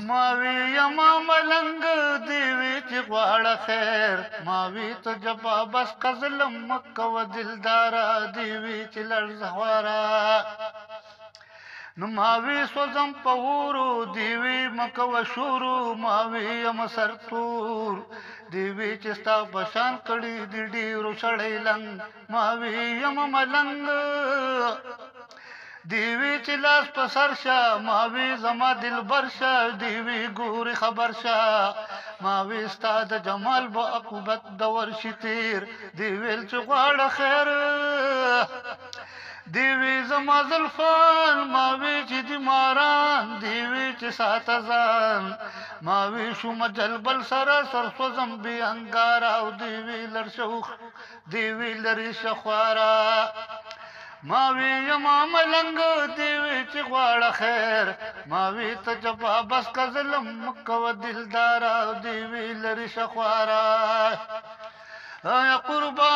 मावी यमा मलंग देवी च ग्वाड़ा खैर मावी तो जबा बस कजलम मक्का व दिलदारा देवी च लड़जवारा मावी स्वजम पवूरू देवी मकव शूरू मावी यम सरतूर देवी चिस्ता बशान कड़ी दिडी रुसड़े लंग मावी यम मलंग देवी चिलास पसरशा मावी जमा दिल बरशा देवी गोरी खबरशा मावी स्ताद जमाल ब अकुबत दवर शितीर देवील चुगाड़ खैर देवी जमा जुल्फान मावी चिदी मारान देवी च सातजान मावी शुम जलबल सरा सरसो जंबी अंगारा देवी लरशुख देवी लरी शख्वारा मावी यमा मलंग देवी च ग्वाड़ा खैर मावी तो जबा बस कजलम मक्का दिलदारा देवी लरी शख्वारा या कुर्बान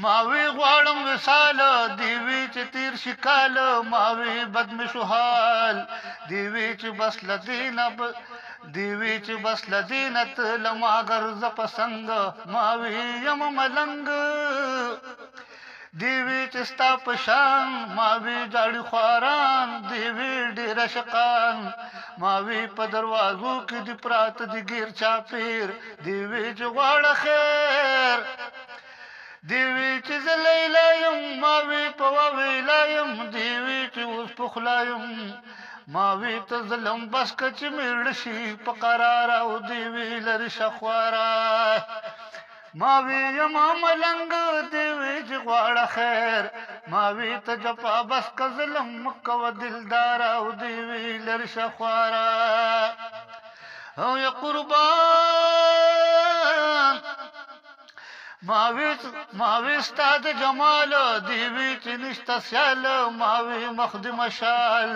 मावी ग्वाड़म विसाल देवी च तीर शिकाल मावी बदम सुहाल देवी च बस लदीन देवी च बस लदीनत लमागर जपसंग मावी यम मलंग देवी च स्ता पशान मावी जाड़ी ख्वारान देवी डेरा शकान मावी पदरवाजू की दिपरात दिगिर चापीर देवी च ग्वाड़ा खैर देवी च जलैलायम मावी पवाविलायम देवी च उस पुखलायम मावी तो जलम बस कच मिर्शी पकरारा देवी लरी शख्वारा मावी यमा मलंग देवी च ग्वाड़ा खैर मावी तो जपा बस कजलम मक्का व दिलदारा देवी लरी शख्वारा हो या कुर्बान मावी स्ताद जमाल देवी च निश्ता स्याल मावी मखदम शाल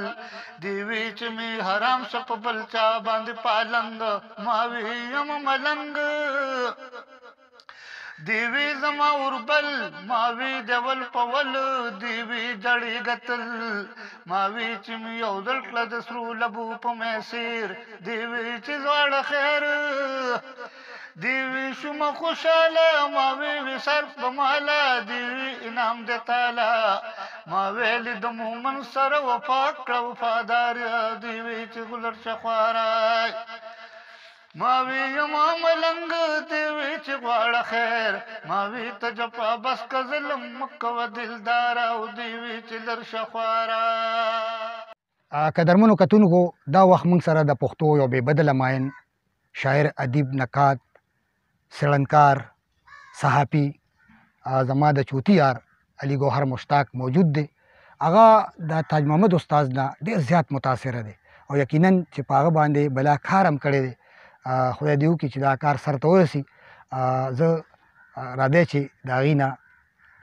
देवी च मी हराम सप बलचा बांध पालंग मावी यम मलंग देवी जमा उर्बल मावी देवल पवल देवी जड़ी गतल मावी च मी यौदल क्लद सरू लबू पमेसीर देवी च ज्वाड़ खैर देवी शुम खुशाला मावी विसर पमाला देवी इनाम देताला मावेली दमूमन सर वफा वफादार देवी च गुलर शख्वारा मावी यमा मलंग देवी च ग्वाड़ा खैर मावी तो जपा बस कजलम मक्का व दिलदारा देवी च लर शख्वारा قدرمنو کتونکو دا وخت موږ سره د پښتو یو بې بدله ماین شاعر ادیب نقاد سړنکار صحافي زما د چوتي یار علي ګوهر مشتاق موجود دی هغه د تاج محمد استاد نه ډېر زیات متاثره دی او یقینا چې په هغه باندې بلا کار هم کړی دی خدای دې وکړي چې دا کار سرته ورسي زه راځی چې د هغې نه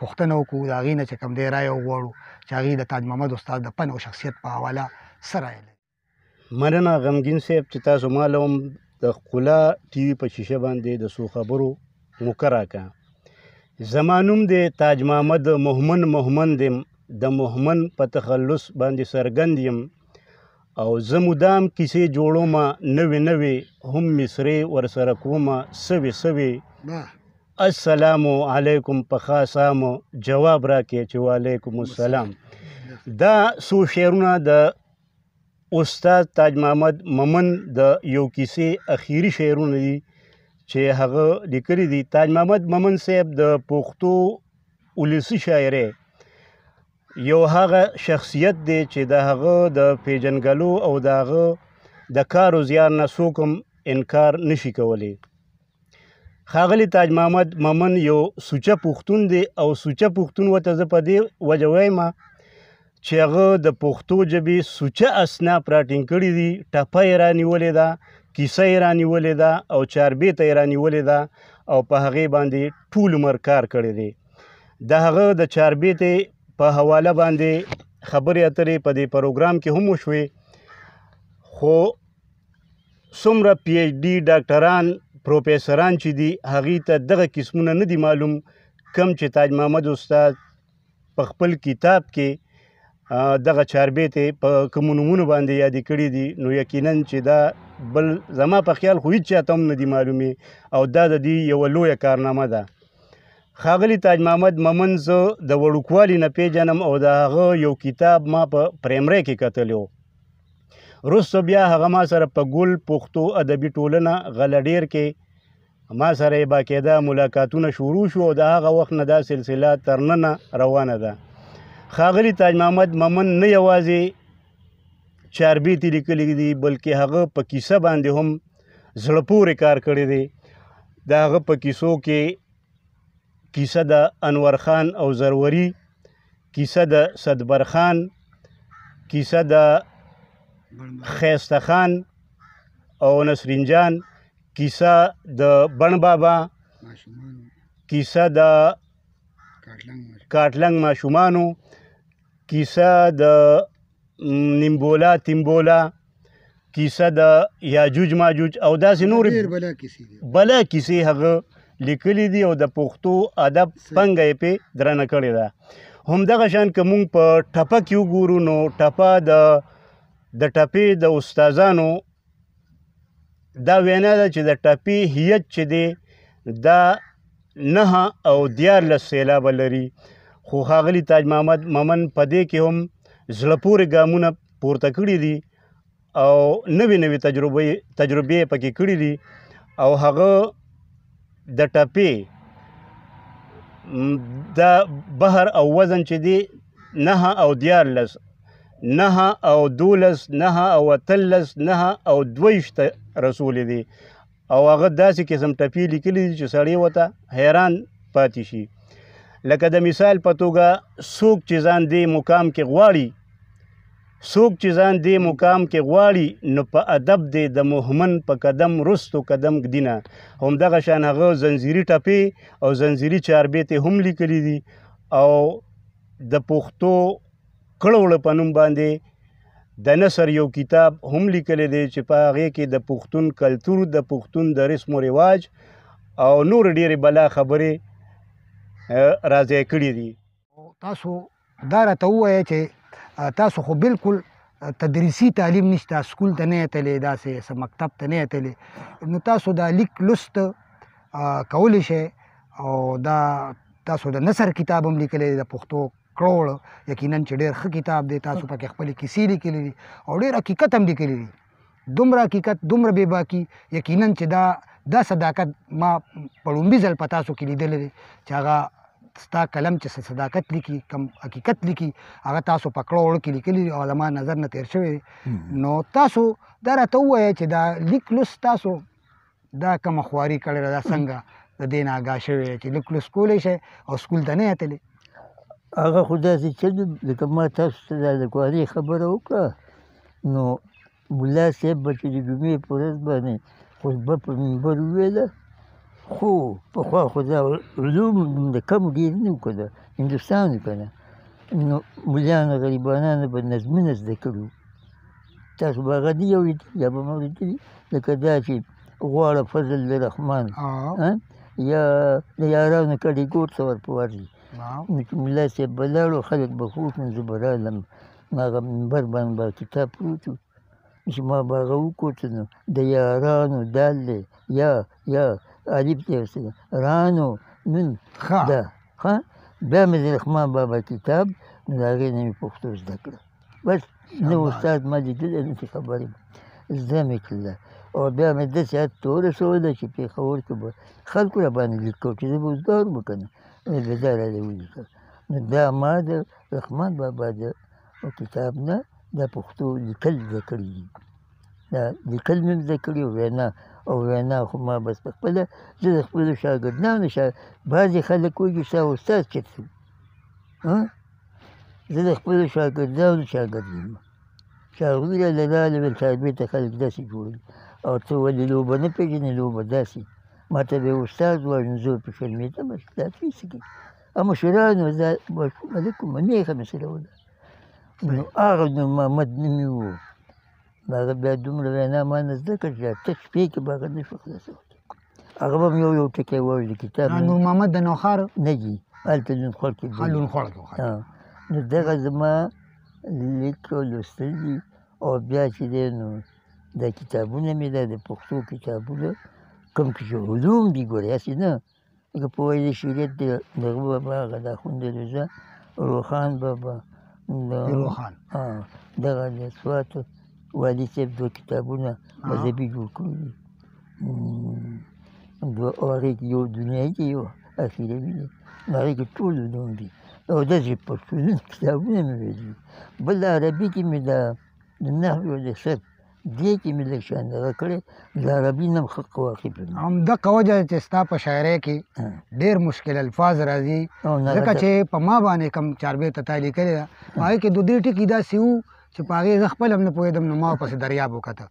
پوښتنه وکړو د هغې نه چې کوم دی رایه وغواړو چې هغې د تاج محمد استاد د فن او شخصیت په حواله څه رایه لري. مننه غمګین صاحب چې تاسو ماله هم د ښکلا ټي وي په شیشه باندې د څو خبرو موقع راکړه. زما نوم دی تاج محمد موهمن یم د موهمن په تخلص باندې څرګند یم او زه مدام کیسې جوړومه نوې نوې هم مصرې ورسره کومه سوې السلام علیکم په خاصامو جواب راکړې چې وعلیکم السلام. دا څو شعرونه د استاد تاج محمد مومن د یو کیسې اخیری شعرونه دي چې هغه لیکلي دي. تاج محمد مومن صاحب د پښتو ولسي شاعرۍ یو هغه شخصیت دی چې د هغه د پیژنګلو او د هغه د کار و زیار نه څوک هم انکار نشي کولی. ښاغلي تاج محمد مومن یو سوچه پښتون دی او سوچه پښتون ورته زه په دې وجه وایم چې هغه د پښتو ژبې سوچه اسناف راټینګ کړي دي. ټپه یې رانیولې ده، کیسه یې رانیولې ده او چاربیته یې رانیولې ده او په هغې باندې ټول عمر کار کړی دی. د هغه د چاربیتې په حواله باندې خبرې اترې په دې پروګرام کې هم وشوې، خو څومره پی ایچ ډي ډاکټران پروفیسران چې دي هغې ته دغه قسمونه نه دي معلوم کم چې تاج محمد استاد په خپل کتاب کې دغه چاربیتې په کومو نومونو باندې یادې کړي دي نو یقینا چې دا بل زما په خیال خو هېڅ چاته هم نه دي معلومې او دا د دې یوه لویه کارنامه ده. ښاغلي تاج محمد مومند زه د وړوکوالي نه پیژنم او د هغه یو کتاب ما په پرایمرۍ کې کتلی و. وروسته بیا هغه ما سره په ګل پښتو ادبي ټولنه غلډیر کې ما سره یې باقاعده ملاقاتونه شروع شو او د هغه وخت نه دا سلسله تر ننه روانه ده. ښاغلي تاج محمد مومند نه یوازې چاربیتې لیکلي دي بلکې هغه په کیسه باندې هم زړه پورې کار کړی دی. د هغه په کیسو کې کیسه د انور خان او زروري، کیسه د صدبر خان، کیسه د خیسته خان او نسرین جان، کیسه د بڼ بابا، کیسه د کاټلنګ ماشومانو، کیسه د نیمبولا تیمبولا، کیسه د یاجوج ماجوج او داسې نورې بله کیسې هغه لیکلي دي او د پښتو ادب پنګه یې پې درنه کړې ده. همدغه شان که موږ په ټپه کې وګورو نو ټپه د ټپې د استادانو دا وینا ده چې د ټپې هیت چې دی دا 9 او 14 سېلابه لري. خو ښاغلي تاج محمد مومند په دې کې هم زړه پورې ګامونه پورته کړي دي او نوې نوې تجربې پکې کړي دي او هغه د ټپې دا بحر او وزن چې دی 9 او 14 9 او 12 9 او 18 9 او 22 رسولې دي او هغه داسې قسم ټپې لیکلي دي چې سړی ورته حیران پاتې شي. لکه د مثال په توګه څوک چې ځان دې مقام کې غواړي نو په ادب دی د مهمن په قدم رستو قدم ږدینه. همدغه شان هغه زنځیري ټپې او زنځیري چاربیتې هم لیکلي دي او د پښتو کړوړه په نوم باندې د نثر یو کتاب هم لیکلی دی چې په هغې کې د پښتون کلتور، د پښتون د رسم و رواج او نور ډېرې بلا خبرې راځای کړي دي. تاسو دا راته ووایه چې تاسو خو بالکل تدریسي تعلیم نشته، سکول ته نه یې تللی، داسې مکتب ته نه یې تللی، نو تاسو دا لیک لوست کولی شئ او دا تاسو د نثر کتاب هم لیکلی دی د پښتو کړوړ، یقینا چې ډېر ښه کتاب دی. تاسو پکې خپلې کیسې لیکلي دي او ډېر حقیقت هم لیکلی دی. دومره حقیقت، دومره بې باکي، یقینا چې دا صداقت ما په لومړي ځل په تاسو کې لیدلی دی چې هغه ستا کلم چې صداقت لیکي، کم حقیقت لیکي، هغه تاسو په کړوړ کې لیکلي دي او زما نظر نه تېر شوی دی. نو تاسو دا راته ووایه چې دا لیک لوست تاسو دا کومه خواري کړې ده، دا څنګه د دې نه آګاه شوی چې لیک لوست کولی شئ او سکول ته نه یې تللی؟ هغه خو داسې چل لکه ما تاسو ته دا د خوارۍ خبره وکړه نو ملا صاحب به چې د جمعې په ورځ باندې خطبه په منبر وویله، خو پخوا خو دا علوم د کم ډېر نه وو که د هندوستان و که نه، نو ملیانو غریبانانو به نظمونه زده کړي وو. تاسو به هغه نه اورېدلي یا به مې اورېدلي لکه دا چې غواړه فضل د رحمان یا د یارانو کډې ګور ته ور په ورځي. نو چې ملا صاحب به لاړو خلک به خوښ نو زه به رالم، هغه منبر باندې به کتاب پروت و چې ما به هغه وکوت نو د یارانو دال دی یا الف دی ورسره رانو نون دا بیا مې د رحمان بابا کتاب نو د هغې نه مې پښتو زده کړه. بس نه استاد ما لیدلی نه چې خبرې زده مې کړله او بیا مې داسې حد ته ورسوله چې پېښور کې به خلکو را باندې لیکو چې زه به اوزګار وم که نه به دا راله ولیکل. نو دا ما د رحمان بابا د کتاب نه دا پښتو لیکل زده کړي دي، دا لیکل مې زده کړي او وینا خو ما بس په خپله زه د خپلو شاګردانو بعضې خلک وایي چې ستا استاد چېرته و، زه د خپلو شاګردانو شاګرد یم. چې هغوی راله راغلې ویل چاربې ته خلک داسې جوړوي او ته ولې لوبه نه پېژنې، لوبه داسې ما ته به یې استاد وایي نو زه ورپې شرمېدم دا څه کوي. مشرانو دا ماشومه ده کومه نیغه مې سره وله نو هغه نور محمد نومې و، هغه بیا دومره وینا ما نه زده کړه چې اته شپې کې به هغه نه شو خلاصولی. هغه به مې یو ټکی وایي د کتاب نور محمد د نوښار نه دي هلته لونخوړ کې لونخوړ کې نو دغه زما لیک او لوستل دي او بیا چې دی نو دا کتابونه مې دا د پښتو کتابونه کوم کې چې علوم دي ګورې هسې نه لکه فواید شریعت د دغه بابا هغه د اخوند رضا روخان بابا روخان دغه د سوات والي صاحب دوه کتابونه مذهبي جوړ کړي دي دوه هغې کې یو دنیایي دی یو اخروي دی نو هغې کې ټول علوم دي او داسې پښتو کتابونه مې ویلي بل عربي کې مې د نحو او د صرف دې کې مې لږ شان دغه کړی د عربي نه ښه واقف یم همدغه وجه چې ستا په شاعرۍ کې ډېر مشکل الفاظ راځي ځکه چې په ما باندې کوم چاربې ته تا لیکلې ده هغې کې دو درې ټکي داسې وو چې په هغې زه خپل هم نه پوهېدم نو ما پسې دریاب وکته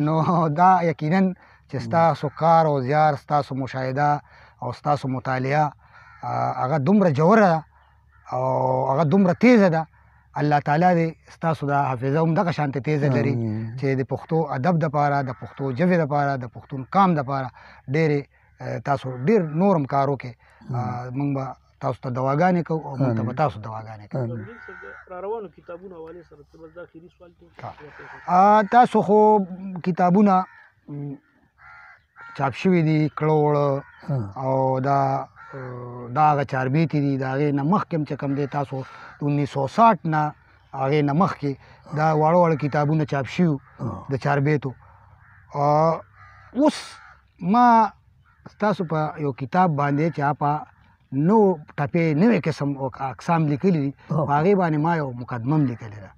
نو دا یقینا چې ستاسو کار او زیار ستاسو مشاهده او ستاسو مطالعه هغه دومره جوړه ده او هغه دومره تیزه ده الله تعالی دې ستاسو دا حافظه هم دغه شانتې تیزه لري چې د پښتو ادب دپاره د پښتو ژبې دپاره د پښتون قام دپاره ډېرې تاسو ډېر نور هم کار وکړئ موږ به تاسو ته دواګانې کوو او موږ ته به تاسو دواګانې کوو تاسو خو کتابونه چاپ شوي دي کړه وړه او دا هغه چاربیتې دي د هغې نه مخکې هم چې کوم دی تاسو 1960 نه هغې نه مخکې دا واړه واړه کتابونه چاپ شوي د چاربیتو اوس ما ستاسو په یو کتاب باندې چې هغه نو ټپې نوې قسم اقسام لیکلي دي په هغې باندې ما یو مقدمه هم لیکلې ده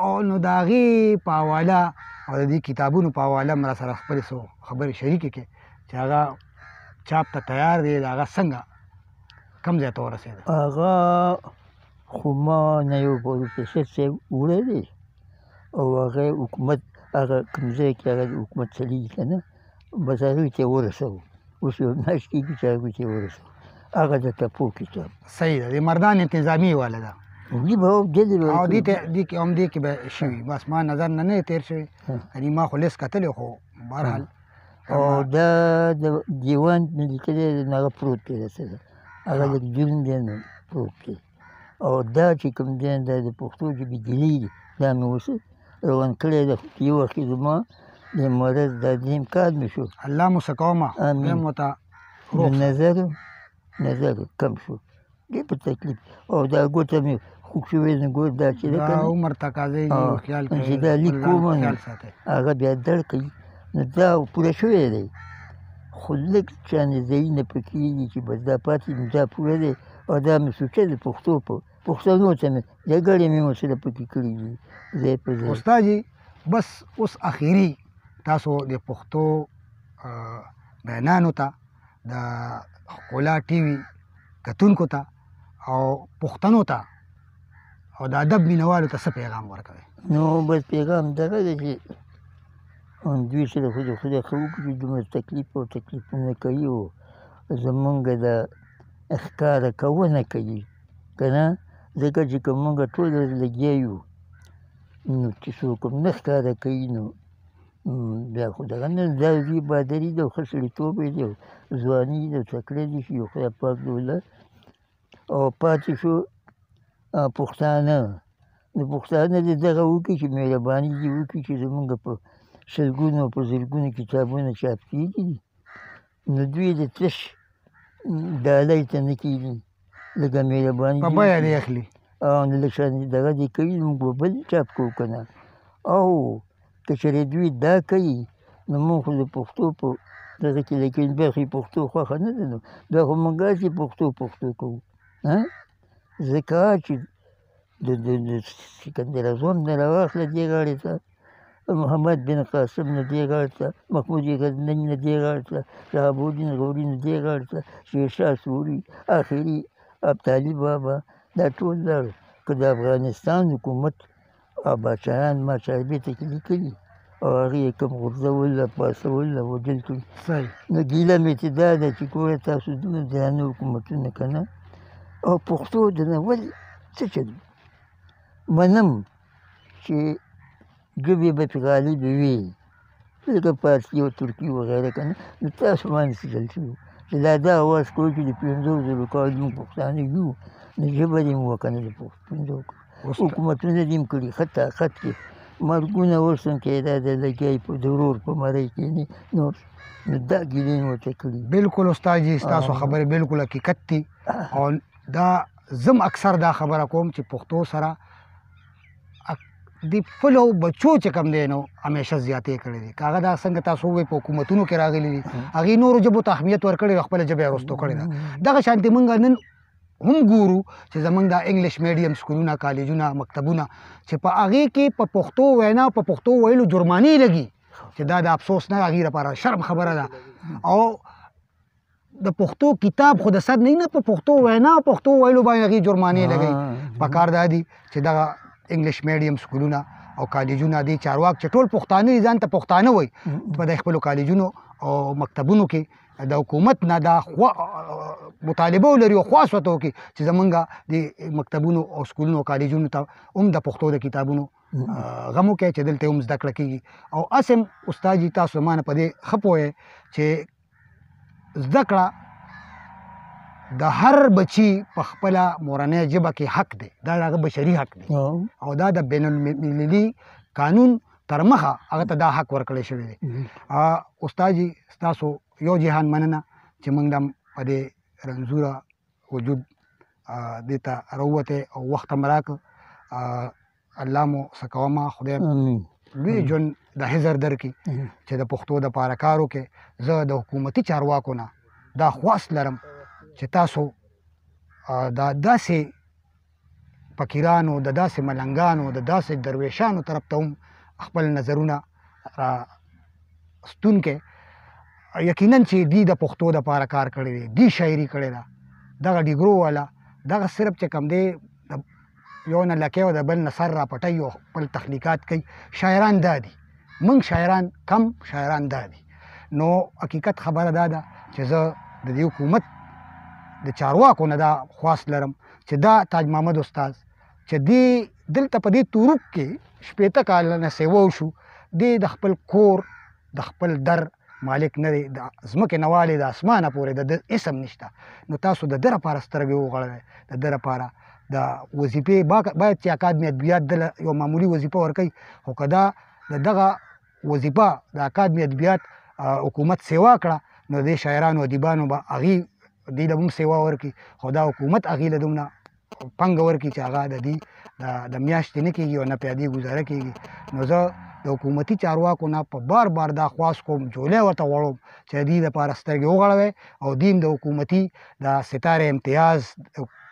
او نو د هغې په حواله او د دې کتابونو په حواله هم را سره خپلې څو خبرې شریکې کړې چې هغه چاپ ته تیار دی هغه څنګه کوم ځای ته ورسېده هغه خو ما نه یو پروفیسر صاحب وړی دی او هغه حکومت هغه کوم ځای کې هغه د حکومت چلېږي که نه بس هغوی ته یې ورسوو اوس یو میاشت کېږي چې هغوی ته یې ورسوو هغه د ټپو کتاب صحیح ده د مردان انتظامي والا ده دې به او دې کې به شوي بس ما نظر نه تېر شوی یعنې ما خو لیست کتلی خو بهرحال او دا د دیوان مې لیکلی دی نو هغه پروت دی داسې ده هغه لږ جون دی نو پروت دی او دا چې کوم دی دا د پښتو ژبې ګیلې دي دا مې اوس روان کړی ده یو وخت کې زما د مرض دا درېیم کال مې شو الله مو څه کومه امین نظر کم شو ډېر په تکلیف او دا ګوته مې خوږ شوی نو ګور دا چې ده دا عمر تقاضی خیال کوي چې دا لیک کوم نو هغه بیا درد کوي نو دا پوره شوی دی خو لږ شانې ځایونه پکې دي چې بس دا پاتې نو دا پوره دی او دا مې سوچه د پښتو په پښتنو ته مې جګړې مې ورسره پکې کړي دي ځای په ځای استاد جي بس اوس اخري تاسو د پښتو بینانو ته د ښکلا ټي وي کتونکو ته او پښتنو ته او د ادب مینوالو ته څه پیغام ورکوئ نو بس پیغام دغه دی چې دوی سره خو د خدای ښه وکړي دومره تکلیف او تکلیفونه کوي او زمونږ د ښکاره کونه کوي که نه ځکه چې که مونږ ټول لګیا یو نو چې څوک هم نه ښکاره کوي نو بیا خو دغه نه دا دوی بادري ده او ښه سړیتوب یې دی او ځواني ده او تکړه دي چې یو خدای پاک دوله او پاتې شو پښتانه نو پښتانه دې دغه وکړي چې مهرباني دې وکړي چې زمونږ په سلګونو په زرګونو کتابونه چاپ کېږي نو دوی د تش ډالۍ ته نه کېږي لږه مهرباني په بیه دې اخلي او نو لږ شان دغه دې کوي موږ به بل چاپ کوو که نه او که چېرې دوی دا کوي نو موږ خو د پښتو په دغه کې لیکن بیا خو پښتو خوښه نه ده نو بیا خو موږ هسې پښتو کوو ځکه چې د سکندر اعظم نه راواخله دې غاړې ته محمد بن قاسم نه دې غاړې ته محمود غزنوي نه دې غاړې ته شهاب الدین غوري نه دې غاړې ته شیرشاه سوري آخري ابدالي بابا دا ټول لاړل که د افغانستان حکومت او باچایان ما چاربې ته کې لیکلي او هغې یې کوم غورځول او پاڅول او وژل کړي نو ګیله مې چې دا ده چې ګوره تاسو دومره درانه حکومتونه که نه او پښتو د نه ولې څه چل منم چې ژبې به پې غالبې وي لکه فارسي او ترکي وغیره که نه نو تاسو باندې څه چل شوي چې دا اواز کوي چې د 50,000 کالو موږ پښتانه یو نو ژبه دې مو که نه د 50 حکومتونه دې هم کړي ښه طاقت کې مرګونه اوس هم چې دا د لګیا په ضرور په مرۍ کې نو دا ګیلې مې ورته کړي. بالکل استاد جي ستاسو خبرې بالکل حقیقت دي او دا زم اکثر دا خبره کوم چې پښتو سره د خپلو بچو چې کوم دی نو همیشه زیاتې کړې دي. که هغه دا څنګه تاسو ووایئ په حکومتونو کې راغلي دي هغې نورو ژبو ته اهمیت ورکړی او خپله ژبه یې وروستو کړې ده. دغه شانتې موږ نن هم ګورو چې زمونږ دا انګلیش میډیم سکولونه کالجونه مکتبونه چې په هغې کې په پښتو وینا په پښتو ویلو جرمانې لګي چې دا د افسوس نه هغې لپاره شرم خبره ده. او د پښتو کتاب خو د صد نه په پښتو وینا پښتو ویلو باندې هغې جرمانې لګوي. پکار دا دي چې دغه انګلیش میډیم سکولونه او کالجونه دي چارواک چې ټول پښتانه دي ځان ته پښتانه وایي په د خپلو کالجونو او مکتبونو کې د حکومت نه دا مطالبه ولري او خواست ورته وکړي چې زمونږ د مکتبونو او سکولونو او کالجونو ته هم د پښتو د کتابونو غم وکړي چې دلته هم زده کړه کېږي. او هسې هم استاد جي تاسو زما نه په دې ښه پوهئ چې زده کړه د هر بچي په خپله مورنۍ ژبه کې حق دی. دا د هغه بشري حق دی او دا د بین المللي قانون تر مخه هغه ته دا حق ورکړی شوی دی. استاد جي ستاسو یو جهان مننه چې موږ هم په دې رنځوره وجود دې ته راووتی او وخت هم راکړ. الله مو څه کومه خدای لوی ژوند د حضر درکړي چې د پښتو دپاره کار وکړي. زه د حکومتي چارواکو نه دا خواست لرم چې تاسو دا داسې فقیرانو د داسې ملنګانو د داسې درویشانو طرف ته هم خپل نظرونه را ستون کې یقینا چې دوی د پښتو دپاره کار کړی دی دوی شاعري کړې ده دغه ډیګرو والا دغه صرف چې کوم دی یو نه لکۍ او د بل نه سر را پټوي او خپل تخلیقات کوي. شاعران دا دي موږ شاعران کم شاعران دا دي. نو حقیقت خبره دا ده چې زه د دې حکومت د چارواکو نه دا خواست لرم چې دا تاج محمد استاد چې دی دلته په دې تورک کې 80 کاله نه سیوا وشو دی د خپل کور د خپل در مالک نه دی د ځمکې نه والې د اسمانه پورې د اسم نشته. نو تاسو د ده لپاره سترګې وغړوئ د ده لپاره د وظیفې باید چې اکادمي ادبیات دله یو معمولي وظیفه ورکوي خو که دا د دغه وظیفه د اکادمي ادبیات حکومت سیوا کړه نو د شاعرانو ادیبانو به هغې دوی له هم سیوا ورکړي خو دا حکومت هغې له دومره پنګه ورکړي چې هغه د دوی د میاشتې نه کېږي او نه پې دې ګزاره کېږي. نو زه د حکومتي چارواکو نه په بار بار دا خواست کوم جولی ورته غواړم چې د دې لپاره سترګې وغړوئ او دوی هم د حکومتي د ستاره امتیاز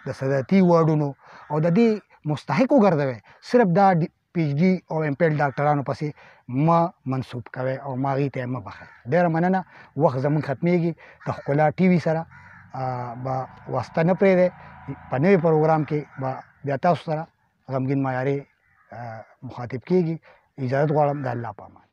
د صدرتي واډونو او د دې مستحق وګرځوئ. صرف دا پی ایچ ډي او ایم پیل ډاکټرانو پسې مه منسوب کوئ او ما هغې ته یې مه بخئ. ډېره مننه. وخت زموږ ختمېږي. د ښکلا ټي وي سره به واسطه نه پرېږدئ. په نوي پروګرام کې به بیا تاسو سره غمګین معیاري مخاطب کېږي. اجازت غواړم د الله په امان.